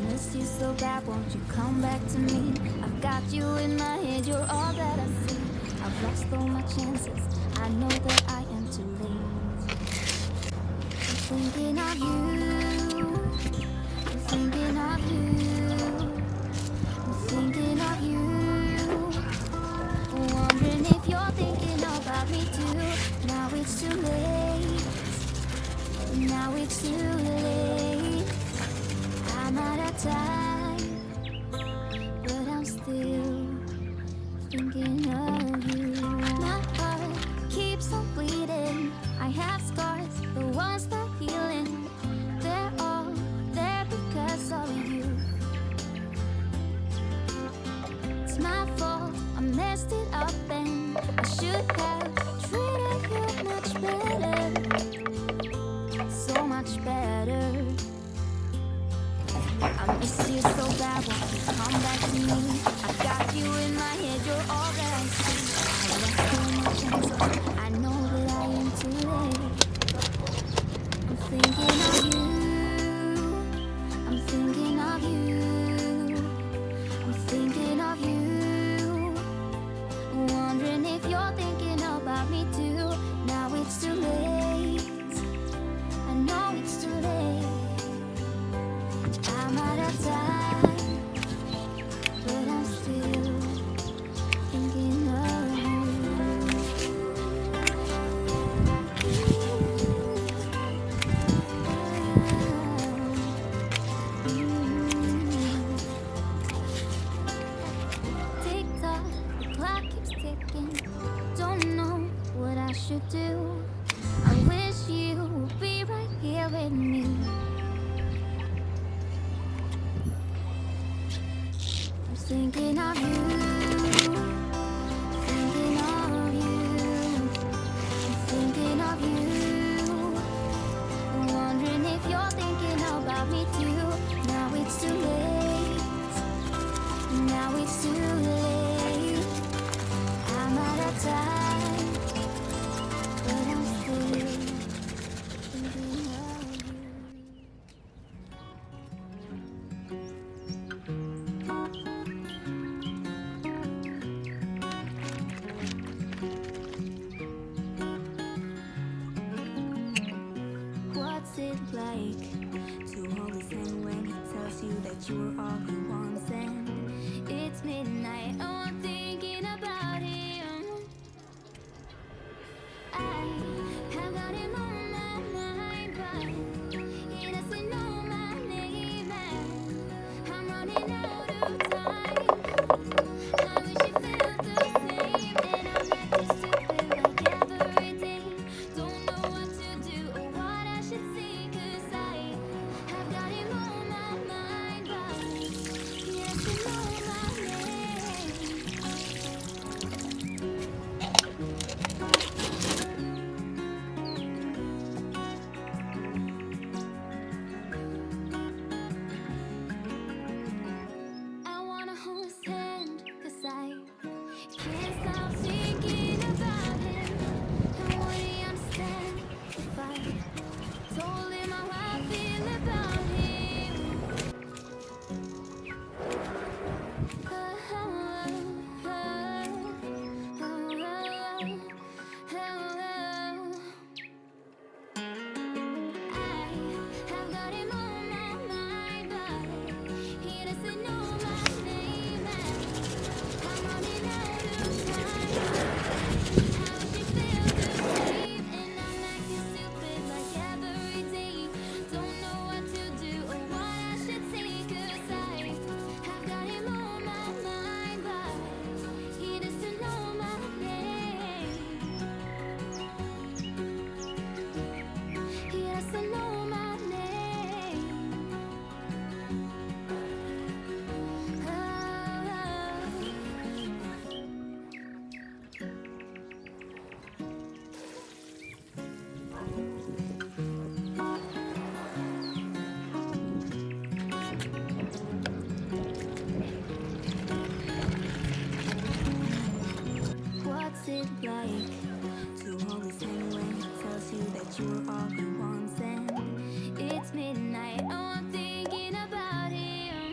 miss you so bad, won't you come back to me? I've got you in my head, you're all that I see. I've lost all my chances, I know that I am too late. I'm thinking of you, I'm thinking of you, I'm thinking of you. Wondering if you're thinking about me too. Now it's too late, now it's too late. I'm out of time, but I'm still thinking of you. My heart keeps on bleeding. I have scars, the ones that healing. They're all there because of you. It's my fault, I messed it up and I should have treated you much better. So much better. I miss you so bad, won't you come back to me? I've got you in my head, you're all that I see. I lost all my chances, I know that I am too late. I'm thinking of you, I'm thinking of you, I'm thinking of you. Wondering if you're thinking about me too. Now it's too late, I know it's too late. I'm out of time, but I'm still thinking of you. Tick tock, the clock keeps ticking. Don't know what I should do. I wish you would be right here with me. I'm thinking of you, thinking of you, I'm thinking of you. Wondering if you're thinking about me too. Now it's too late, now it's too late. I'm out of time, but I'm still thinking of you. What's it like to hold his hand when he tells you that you're all he wants? And it's midnight, oh, I'm thinking about him. I have got him on my mind, but he doesn't know my name, and I'm running out of time. I wish you felt the same, and I'm acting stupid like every day. Don't know what to do or what I should say, 'cause I have got him on my mind, but he doesn't know my name. I wanna hold his hand, 'cause I can't stop thinking about him. And would he understand if I told him how I feel about him? I have got him on my mind, but he doesn't know my name, and I'm running out of time. How would you feel the same? And I'm acting stupid like every day. Don't know what to do or what I should say, 'cause I have got him on my mind, but he doesn't know my name. He doesn't know my name. What's it like to hold his hand when he tells you that you're all he wants? And it's midnight, oh, I'm thinking about him.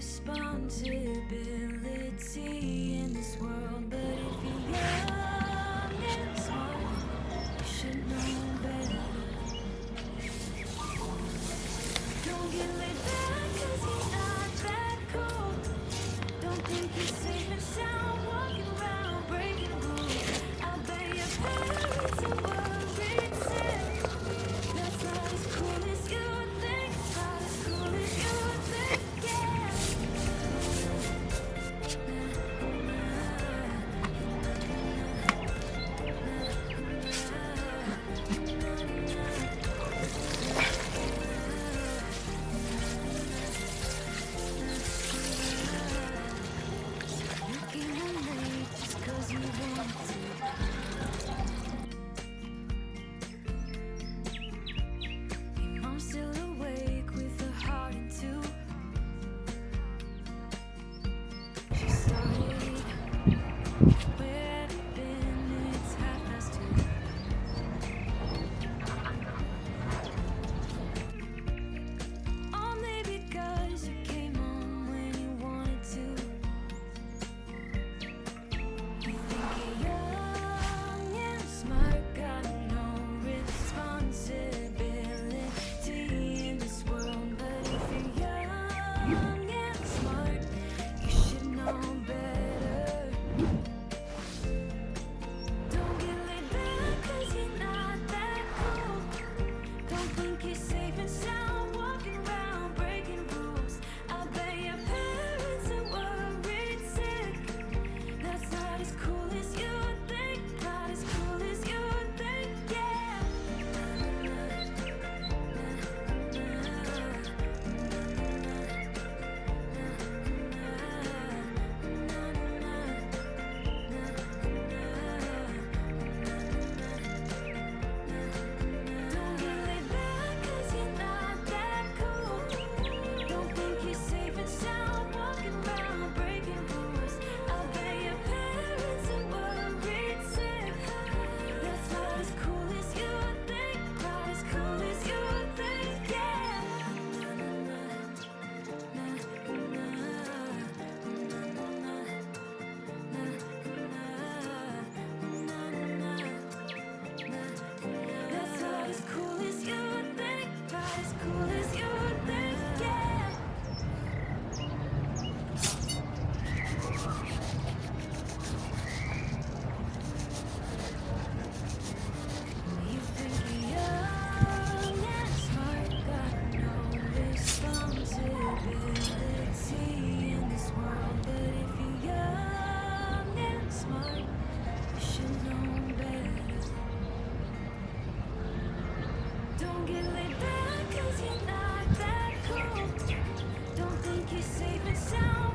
responsibility in this world. But if you're young and smart, you should know better. Don't get laid back 'cause you're not that cool. Don't think you're safe and sound walking around breaking rules. I bet your parents are worried sick. That's not as cool as you think. Not as cool as you think, yeah. You came home late just 'cause you want to. Your mom's still awake with her heart in two. She started, where have you been? It's 2:30. Only because you came home when you wanted to. You think you're young and smart, got no responsibility in this world. But if you're young and smart, you should know better. Don't get laid back 'cause you're not that cool. Don't think you're safe and sound walking around breaking rules. I bet your parents are worried sick. That's not as cool as you think. Not as cool as you think, yeah. Don't get laid back 'cause you're not that cool. Don't think you're safe and sound walking around breaking rules. I bet your parents are worried sick. That's not as cool as you think. Not as cool as you think, yeah. That's not as cool as you think. Not as cool as you think, yeah. You think you're young and smart, got no responsibility in this world. But if you're young and smart, you should know better. Don't get laid back 'cause you're not that cool. Don't think you're safe and sound